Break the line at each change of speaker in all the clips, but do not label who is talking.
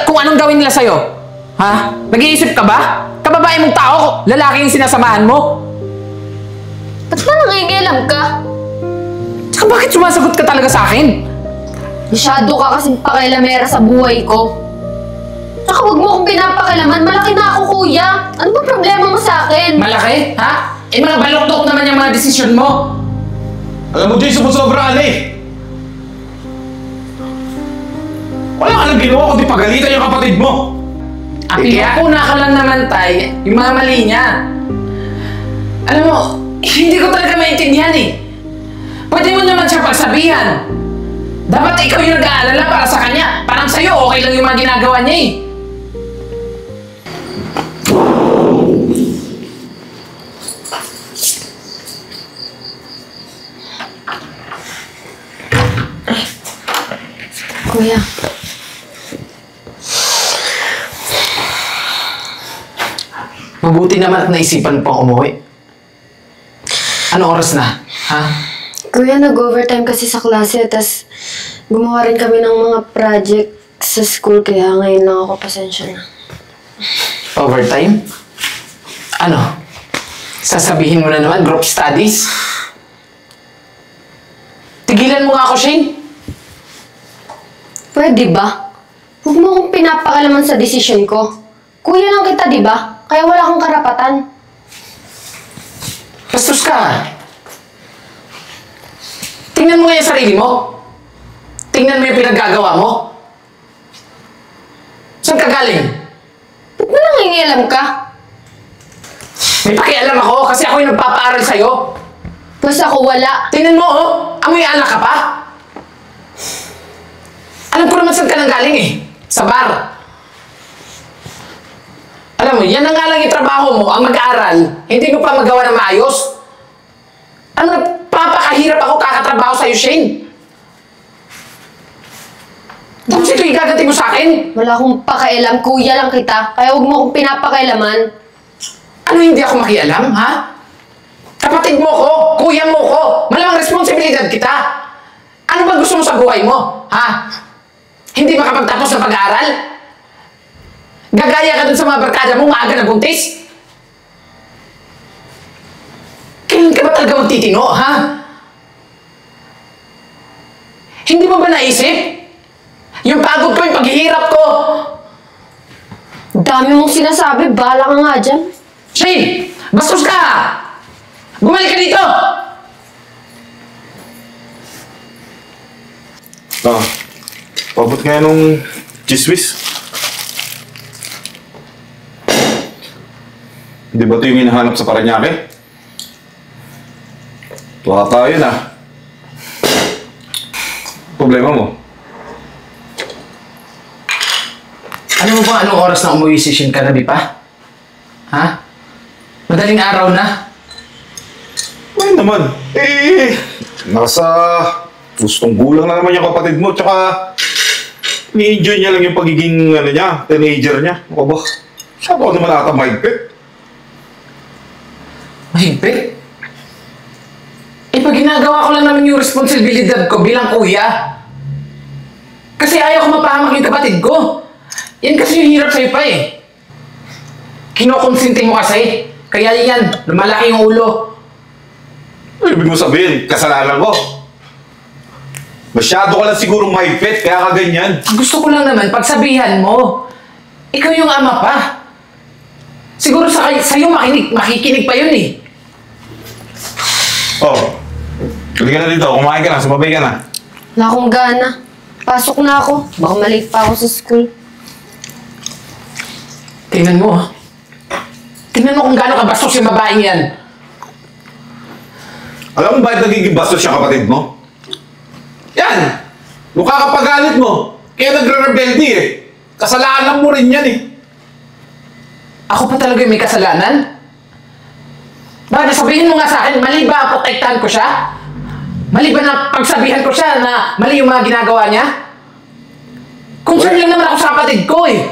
kung anong gawin nila sa'yo? Ha? Nag-iisip ka ba? Kababae mong tao, lalaki yung sinasamahan mo?
Ba't ba nangingialam ka?
Tsaka bakit sumasagot ka talaga sa akin?
Masyado ka kasing pakialamera sa buhay ko. Tsaka huwag mo akong pinapakialaman. Malaki na ako, kuya. Ano ba problema mo sa akin?
Malaki? Ha? Eh mga baloktok naman yung mga desisyon mo.
Alam mo, Jay, sumusobra eh. Wala ka lang ginawa kundi pagalitan yung kapatid mo.
Pinapuna ka lang naman, Tay, yung mga mali niya. Alam mo, hindi ko talaga maintindihan eh. Pwede mo naman siya pagsabihan. Dapat ikaw yung nag-aalala para sa kanya. Parang sa'yo, okay lang yung mga ginagawa niya eh.
Kuya.
Mabuti naman at naisipan pang umuwi. Ano oras na? Ha?
Kuya, nag-overtime kasi sa klase, tas gumawa rin kami ng mga project sa school, kaya ngayon lang ako, pasensya na.
Overtime? Ano? Sasabihin mo na naman, group studies? Tigilan mo nga ako, Shane.
Pwede ba? Huwag mo akong pinapakalaman sa desisyon ko. Kuya lang kita, di ba? Kaya wala akong karapatan.
Bastos ka. Tingnan mo nga yung sarili mo. Tingnan mo yung pinaggagawa mo. Saan ka galing?
Ba't ba nangingialam ka?
May pakialam ako kasi ako yung nagpapaaral sa'yo.
Basta ako wala.
Tingnan mo, oh. Amoy alak ka pa. Alam ko naman saan ka nang galing eh. Sa bar. Alam mo, yan na nga lang yung trabaho mo, ang mag-aaral. Hindi mo pa magawa na maayos. Ano, papakahirap ako kakatrabaho sa'yo, Shane. Tapos ito yung gaganti mo sa akin?
Wala akong pakialam. Kuya lang kita. Kaya huwag mo akong pinapakailaman.
Ano hindi ako makialam, ha? Kapatid mo ko, kuya mo ko, malamang responsibilidad kita. Ano ba gusto mo sa buhay mo, ha? Hindi makapagtapos ng pag-aaral? Gagaya ka dun sa mga barkada mo, maaga na buntis? Kailan ka ba talaga magtitino, ha? Hindi mo ba naisip? Yung pagod ko, yung paghihirap ko.
Dami mong sinasabi. Bahala ka nga dyan.
Shane! Bastos ka! Bumalik ka dito!
Pabot nga nung chismis. Di ba ito yung hinahanap sa Paranaque? Tuwa tayo na. Problema mo?
Alam mo ba anong oras na umuwi si Shin kanabi pa? Ha? Madaling araw na.
Ay naman. Nasa gustong gulang na naman yung kapatid mo. Tsaka, ni-enjoy niya lang yung pagiging, niya, teenager niya. Ako ba? Siya ba naman ata mahigpit?
Mahigpit? Eh, pag ginagawa ko lang naman yung responsibilidad ko bilang kuya. Kasi ayaw ko mapahamak yung kapatid ko. Yan kasi yung hirap sa'yo pa eh. Kinokonsinti mo kasi. Kaya yan, lumalaki yung ulo.
Ibig mo sabihin, kasalanan ko. Masyado ka lang sigurong mahigpit, kaya ka ganyan.
Ang gusto ko lang naman, pagsabihan mo. Ikaw yung ama pa. Siguro sa'yo makikinig pa yun eh.
Oh, halika na dito, kumain ka na, sumabay ka na.
Wala akong gana. Pasok na ako. Baka malate pa ako sa school.
Tingnan mo ah. Tingnan mo kung gaano kabastos yung babaeng yan.
Alam mo bakit nagiging bastos siya kapatid mo? Yan! Mukha ka pagalit mo. Kaya nagre-rebelde eh. Kasalanan mo rin yan eh.
Ako pa talaga yung may kasalanan? Bakit sabihin mo nga sa akin, mali ba protektahan ko siya? Mali ba na pagsabihan ko siya na mali yung mga ginagawa niya? Concern lang naman ako sa kapatid ko eh.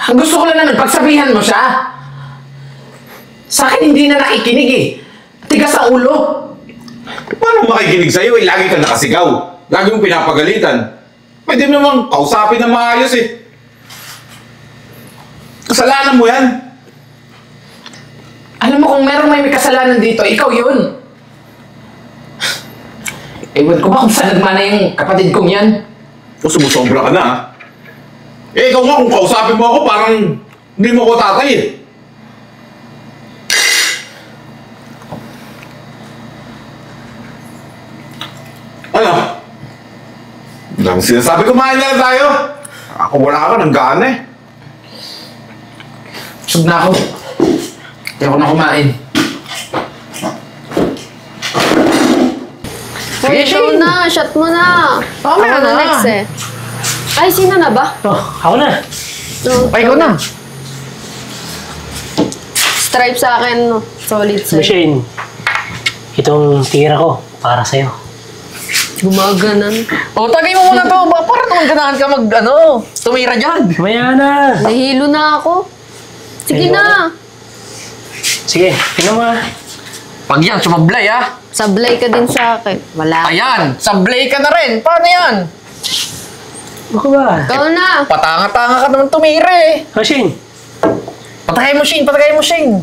Ang gusto ko lang naman, pagsabihan mo siya. Sa akin hindi na nakikinig eh. Tigas sa ulo.
Paano makikinig sa'yo eh? Lagi ka nakasigaw. Lagi mong pinapagalitan. Pwede mo naman kausapin na maayos eh. Kasalanan mo yan.
Alam mo kung merong may kasalanan dito, ikaw yun. Ewan ko ba kung saan nagmana yung kapatid kong yan?
O sumusobra ka na ha? Eh ikaw nga kung kausapin mo ako parang hindi mo ko tatay eh. Ano? Ang sinasabi, kumain na lang tayo. Ako wala ka ng gana eh.
Sug na ako. Hindi ako na kumain.
Uy, ikaw na. Shot mo na.
Mamaya
Ako
na.
next eh. Ay, sino na ba?
Oh, ako na.
No,
Ay, ikaw na.
Stripe sa akin, no? Solid sa'yo.
Shane, itong tira ko para sa'yo.
Gumaganan.
O, tagay mo muna to. Para naman ganahan ka tumira dyan.
Maya na.
Nahilo na ako. Sige
Ayoko
na.
Sige, tingnan mo ah.
Pag yan, sumablay ha.
Sablay ka din sa akin. Wala.
Ayan, sablay ka na rin. Paano yan?
Ako ba?
Ikaw na.
Patanga-tanga ka naman tumira eh.
Oh, Shane.
Patagay mo, Shane. Patagay mo, Shane.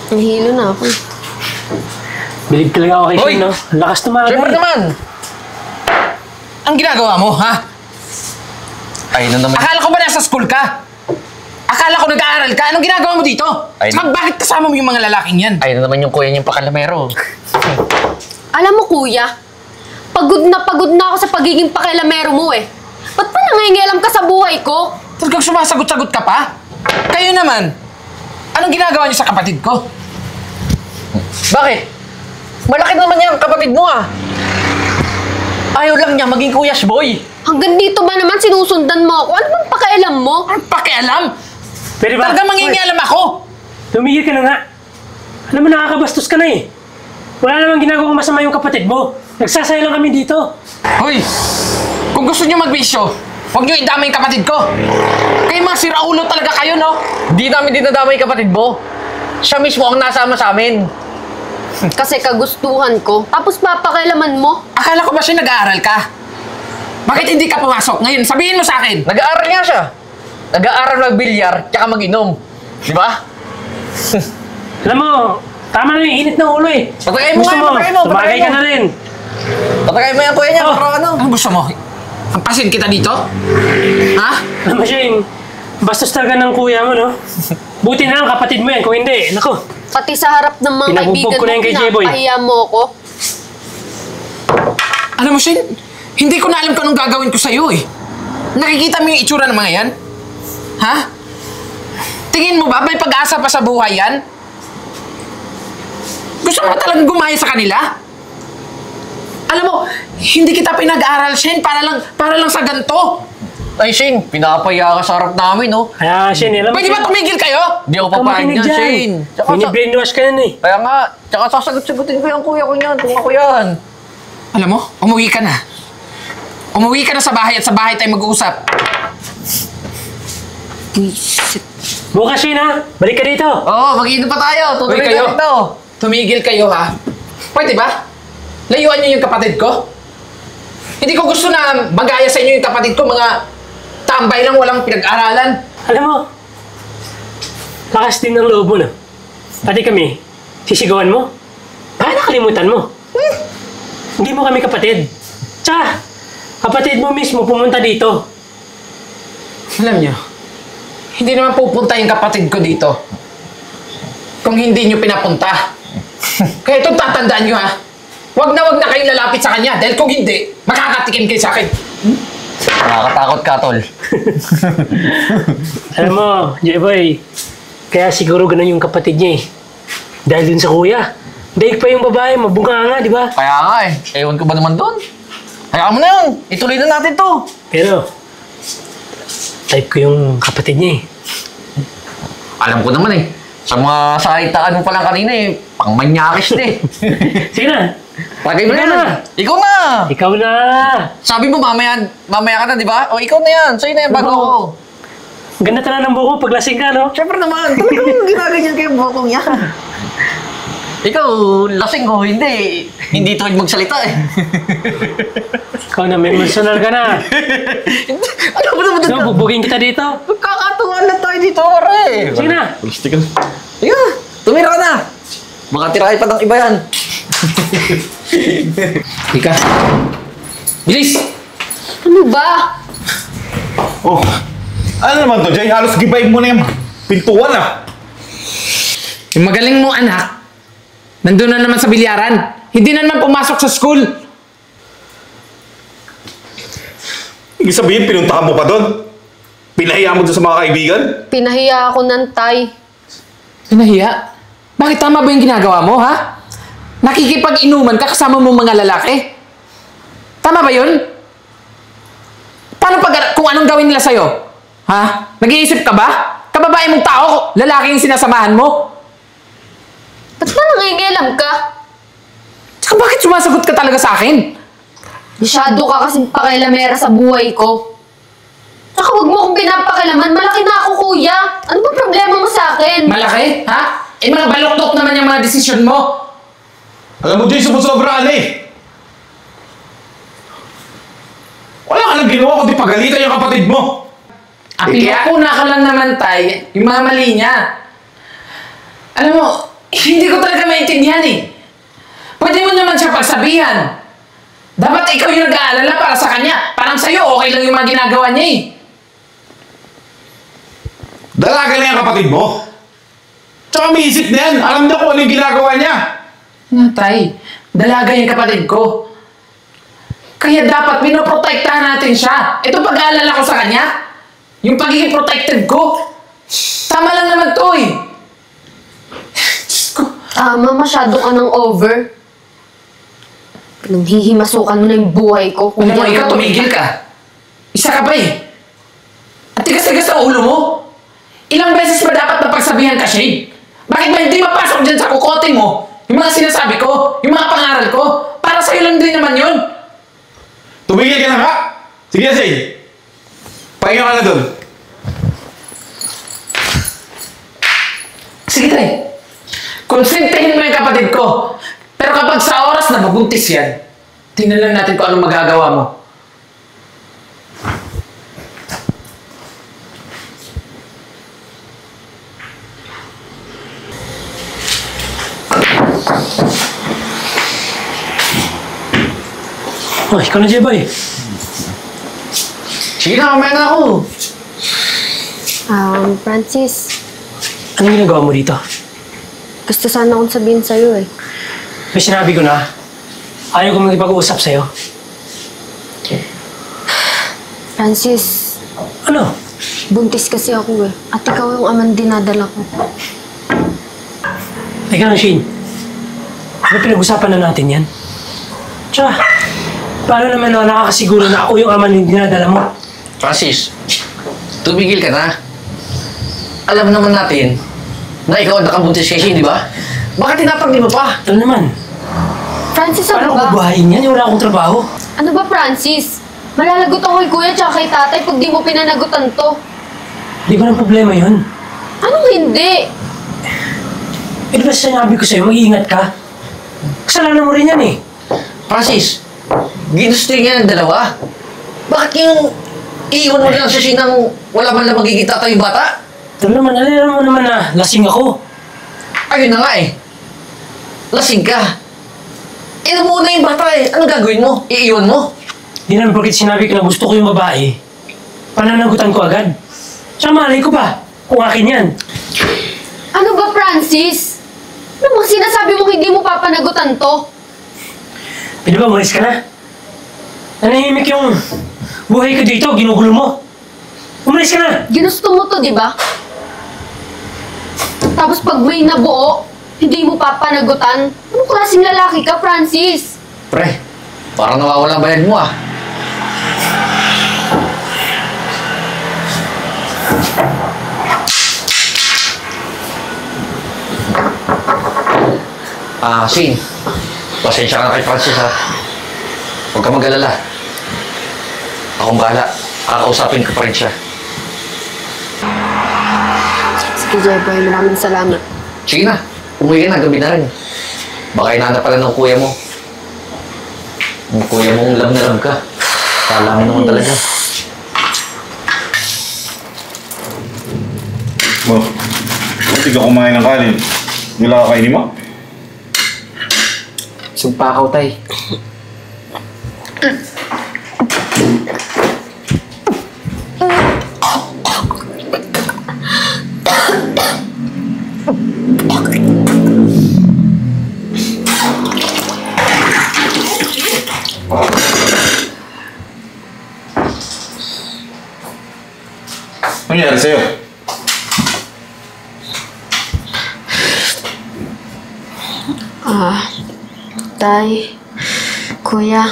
Nahilo na ako.
Bilib talaga ako kay
Hoy!
Shane, no? Ang lakas tumagay.
Siyempre naman. Ang ginagawa mo, ha?
Ay, ano naman?
Akala ko ba nasa school ka? Akala ko nag-aaral ka? Anong ginagawa mo dito?
Ay,
Saka bakit kasama mo yung mga lalaking yan?
Ay, ano naman yung kuya niyong pakalamero?
Alam mo, kuya, pagod na ako sa pagiging pakilamero mo eh. Ba't pa nangingialam ka sa buhay ko?
Talagang sumasagot-sagot ka pa? Kayo naman, anong ginagawa niyo sa kapatid ko?
Bakit? Malaki naman yung kapatid mo ah. Ayaw lang niya maging kuyas boy.
Hanggang dito ba naman sinusundan mo ako? Ano bang pakialam mo?
Anong pakialam?
Pwede ba?
Talagang mangingialam ako.
Tumigil ka na nga. Alam mo, nakakabastos ka na eh. Wala namang ginagawa masama yung kapatid mo. Nagsasaya lang kami dito.
Hoy, kung gusto niyo magbisyo, huwag niyo idamay yung kapatid ko. Kayo mga siraulo talaga kayo, no?
Di namin dinadama yung kapatid mo. Siya mismo ang nasama sa amin.
Kasi kagustuhan ko. Tapos papakialaman mo?
Akala ko ba siya nag-aaral ka? Bakit hindi ka pumasok ngayon? Sabihin mo sa akin.
Nag-aaral nga siya. Nag-aaral mag-bilyar, tsaka mag-inom. Di ba?
Alam mo, tama na yung init ng ulo eh.
Patagay mo
Gusto
nga, patagay mo,
tumagay
patagay
ka
mo.
na rin.
Patagay mo yung kuya niya,
Oh.
para ano?
Ano gusto mo? Hampasin kita dito? Ha?
Alam mo, Shane, bastos talaga ng kuya mo, no? Buti na lang kapatid mo yan. Kung hindi, nako.
Pati sa harap ng mga
Pinabugbog
kaibigan
ko na
mo,
yan kay J-Boy.
pinapahiya mo ako.
Alam mo, Shin, hindi ko na alam kung anong gagawin ko sa'yo eh. Nakikita mo yung itsura ng mga yan? Ha? Tingin mo ba may pag-asa pa sa buhay yan? Gusto mo talagang gumaya sa kanila? Alam mo, hindi kita pinag-aaral, Shin, para lang sa ganito.
Ay, Shane, pinapaya ka sa harap namin, no?
Kaya, Shane, alam mo.
Pwede ba tumigil kayo?
Di ako
Huwag kang
papayag
makinig
niyan,
dyan.
Shane.
Bini-brainwash ka yan eh.
Kaya nga, tsaka sasagot-sagutin ko yung kuya ko niyan, kung ako yan.
Alam mo, umuwi ka na. Umuwi ka na sa bahay at sa bahay tayo mag-uusap.
Bukas, Shane, ha? Balik ka dito.
Oo, mag-inom pa tayo.
Uy,
Tutuloy
kayo.
tayo dito.
Tumigil kayo, ha? Pwede ba? Layuan niyo yung kapatid ko? Hindi ko gusto na magaya sa inyo yung kapatid ko, mga tambay lang walang pinag-aralan.
Alam mo, lakas din ng loob mo, no? Pati kami, sisigawan mo. Baka nakalimutan mo. Hindi mo kami kapatid. Tsaka, kapatid mo mismo pumunta dito.
Alam niyo, hindi naman pupunta yung kapatid ko dito kung hindi niyo pinapunta. Kaya ito tatandaan niyo, ha? Wag na kayong lalapit sa kanya dahil kung hindi, makakatikim kayo sa akin.
Nakakatakot ka, tol.
Alam mo, J-Boy, kaya siguro ganun yung kapatid niya eh. Dahil dun sa kuya. Daig pa yung babae, mabunganga, di ba?
Kaya nga eh. Ewan ko ba naman doon? Kaya mo na yun. Ituloy na natin to.
Pero, type ko yung kapatid niya eh.
Alam ko naman eh. Sa mga salitaan mo pa lang kanina eh. Pangmanyakis na eh.
Sige na,
Tagay mo na
Ikaw
yan.
na.
Ikaw na.
ikaw na.
Sabi mo mamaya ka na, di ba? O ikaw na yan. Sa'yo na yan bago ako.
Ganda talaga ng buko pag lasing ka, no?
Siyempre naman. Talagang ginaganyan kayo bukong yan. Ikaw, lasing ko, hindi. Hindi tuwid magsalita eh.
Ikaw na, may emotional ka na.
Ano ba naman
So, bubugin kita dito.
Magkakatuwa na tayo dito, pare.
Sige na.
Plastic ka.
Sige, tumira ka na. Baka tirahin pa ng iba yan.
Ika. Bilis!
Ano ba?
Oh, ano naman to, Jay? Halos gibay mo na yung pintuan ah.
Yung magaling mong anak, nandun na naman sa bilyaran. Hindi na naman pumasok sa school.
Ibig sabihin, pinuntahan mo pa doon? Pinahiya mo doon sa mga kaibigan?
Pinahiya ako ng tay.
Pinahiya? Bakit tama ba yung ginagawa mo, ha? Nakikipag-inuman ka kasama mong mga lalaki? Tama ba yun? Paano pag kung anong gawin nila sa'yo? Ha? Nag-iisip ka ba? Kababae mong tao, lalaki yung sinasamahan mo?
Ba't ba nangingialam ka?
Tsaka bakit sumasagot ka talaga sa akin?
Masyado ka kasing pakialamera sa buhay ko. Tsaka huwag mo akong pinapakilaman. Malaki na ako, kuya. Ano ba problema mo sa akin?
Malaki, ha? Eh mga baluktot naman yung mga desisyon mo.
Alam mo, Jay, sumusobra eh. Wala ka lang ginawa kundi pagalitan yung kapatid mo.
Pinakuna ka lang naman, tay, yung mga mali niya. Alam mo, hindi ko talaga maintindihan eh. Pwede mo naman siya pagsabihan. Dapat ikaw yung nag-aalala para sa kanya. Parang sa'yo, okay lang yung mga ginagawa niya eh.
Dalaga na yung kapatid mo. Tsaka may isip na yan. Alam niya kung ano yung ginagawa niya.
Nga, tay, dalaga yung kapatid ko. Kaya dapat pinoprotektahan natin siya. Ito pag-aalala ko sa kanya. Yung pagiging protected ko. Tama lang naman to eh. Diyos ko.
Masyado ka ng over. Pinanghihimasukan mo na yung buhay ko.
Alam mo, ikaw tumigil ka. Isa ka pa eh. At tigas-tigas ang ulo mo. Ilang beses ba dapat napagsabihan ka, Shane? Bakit ba hindi mapasok dyan sa kukote mo? Yung mga sinasabi ko, yung mga pangaral ko, para sa'yo lang din naman yun.
Tumigil ka na nga. Sige, Jay. Pahinga ka na doon.
Sige, tay. Konsintihin mo yung kapatid ko. Pero kapag sa oras na mabuntis yan, tingnan lang natin kung anong magagawa mo.
Oh, ikaw na, Jeboy.
Sige na, kamaya na ako.
Francis,
Anong ginagawa mo dito?
gusto sana akong sabihin sa'yo eh.
May sinabi ko na, ayaw ko magipag-uusap sa'yo.
Francis,
Ano?
buntis kasi ako eh. At ikaw yung amang dinadala ko.
Teka lang, Shane. Ano pinag-usapan na natin yan? Tsaka, paano naman ako nakakasiguro na ako yung ama ng dinadala mo?
Francis, tumigil ka na. Alam naman natin na ikaw ang nakabuntis kay Shane, di ba? Bakit tinapagdi mo pa?
Ito naman,
Francis,
paano
ano
ko
ba?
buhayin yan? Wala akong trabaho.
Ano ba, Francis? Malalagot ako kay kuya tsaka kay tatay pag di mo pinanagutan to.
Di ba ng problema yun?
Anong hindi?
Eh, di ba sinabi ko sa'yo, mag-iingat ka? Kasalanan mo rin yan eh.
Francis, ginusto niya ng dalawa. Bakit yung iiwan mo lang sa Shane nang wala man lang magiging tatay yung bata?
Ito naman, alam mo naman na lasing ako.
Ayun na nga eh. Lasing ka. Ina mo na yung bata eh. Anong gagawin mo? Iiwan mo?
Di naman porkit sinabi ko na gusto ko yung babae, pananagutan ko agad. Tsaka malay ko pa, kung akin yan.
Ano ba, Francis? Ano bang sinasabi mong hindi mo papanagutan to?
Pwede ba umalis ka na? Nanahimik yung buhay ko dito, ginugulo mo. Umalis ka na!
Ginusto mo to, di ba? Tapos pag may nabuo, hindi mo papanagutan. Anong klaseng lalaki ka, Francis?
Pre, parang nawawala bayad mo ah. Shane, pasensya ka na kay Francis ha. Huwag ka mag-alala. Akong bahala. Kakausapin ko pa rin siya.
Sige, Jeboy. Maraming salamat.
Sige na, umuwi ka na. Gabi na rin. Baka inaanap pala ng kuya mo. Yung kuya mong love na love ka. Kala mo naman talaga.
Oh, hindi ka kumain ng kanin. Wala ka kainin mo?
Sumpa ako, tay.
Ano nangyari sa'yo?
Tay, kuya.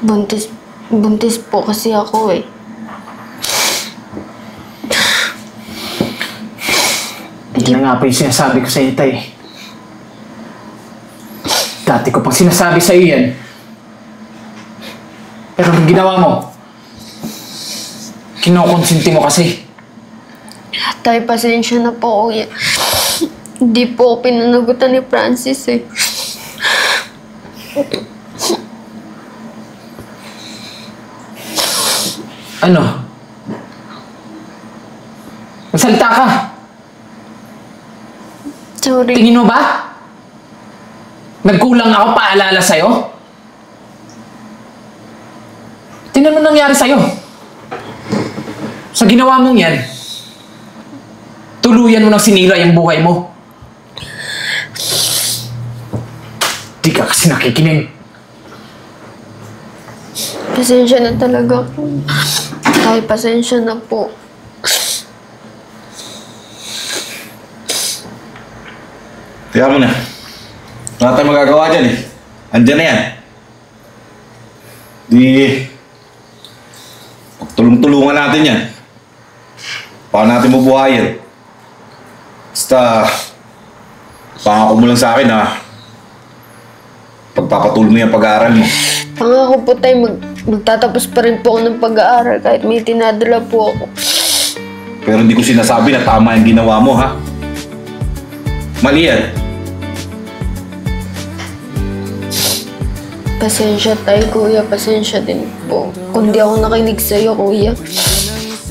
Buntis po kasi ako eh.
Hindi na nga po yung sinasabi ko sa'yo, tay. Dati ko pang sinasabi sa'yo yan. Pero ang ginawa mo, kinokonsinti mo kasi.
Tay, pasensya na po, kuya. Hindi po ako pinanagutan ni Francis eh.
Ano? Magsalita ka!
Sorry.
Tingin mo ba? Nagkulang ako paalala sa'yo? Tingnan mo nangyari sa'yo. Sa ginawa mong yan, tuluyan mo nang sinira yung buhay mo. Di ka kasi nakikinig.
Pasensya na talaga po. Tay, pasensya na po.
Tiyan mo na. Wala tayong magagawa dyan eh. Andyan na yan. Di... Tulong-tulungan natin yan. Paano natin mabuhayan? Basta... Pangako mo lang sa akin ha. Pagpapatuloy mo yung pag-aaral mo.
Pangako po tay, magtatapos pa rin po ako ng pag-aaral kahit may tinadala po ako.
Pero hindi ko sinasabi na tama yung ginawa mo ha. Mali yan.
Pasensya tay, kuya. Pasensya din po. Kung di ako nakinig sa'yo, kuya.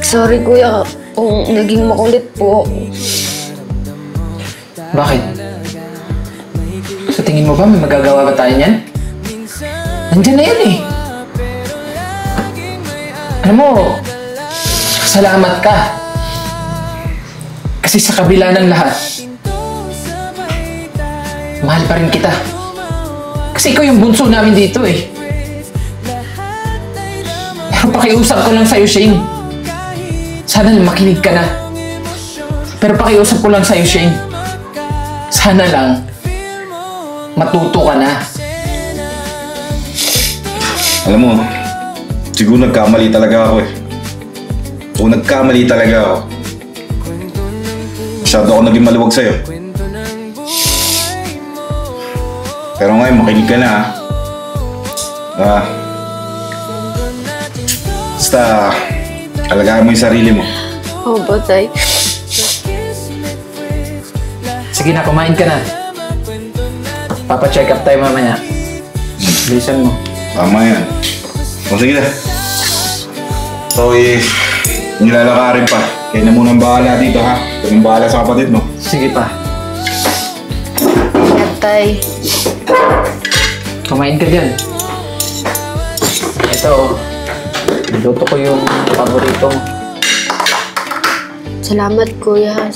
Sorry, kuya, kung naging makulit po ako.
Bakit? Sa tingin mo ba may magagawa ba tayo niyan? Nandyan na yan eh. Alam mo, salamat ka. Kasi sa kabila ng lahat, mahal pa rin kita. Kasi ikaw yung bunso namin dito eh. Pero pakiusap ko lang sa'yo, Shane. Sana lang makinig ka na. Pero pakiusap ko lang sa'yo, Shane. Sana lang matuto ka na.
Alam mo, siguro nagkamali talaga ako eh. Kung nagkamali talaga ako, masyado ako naging maluwag sa'yo. Pero ngayon, makinig ka na ha. Basta, alagaan mo yung sarili mo.
Opo, tay.
Sige na, kumain ka na. Papa-check up tayo mamaya. Bilisan mo.
Tama yan. O sige na. So nilalakarin pa. Kaya na munang bahala dito ha. Kaya nang bahala sa kapatid mo.
Sige pa.
Ingat, tay.
Kumain ka dyan. Ito, niluto ko yung paborito mo.
Salamat, kuya.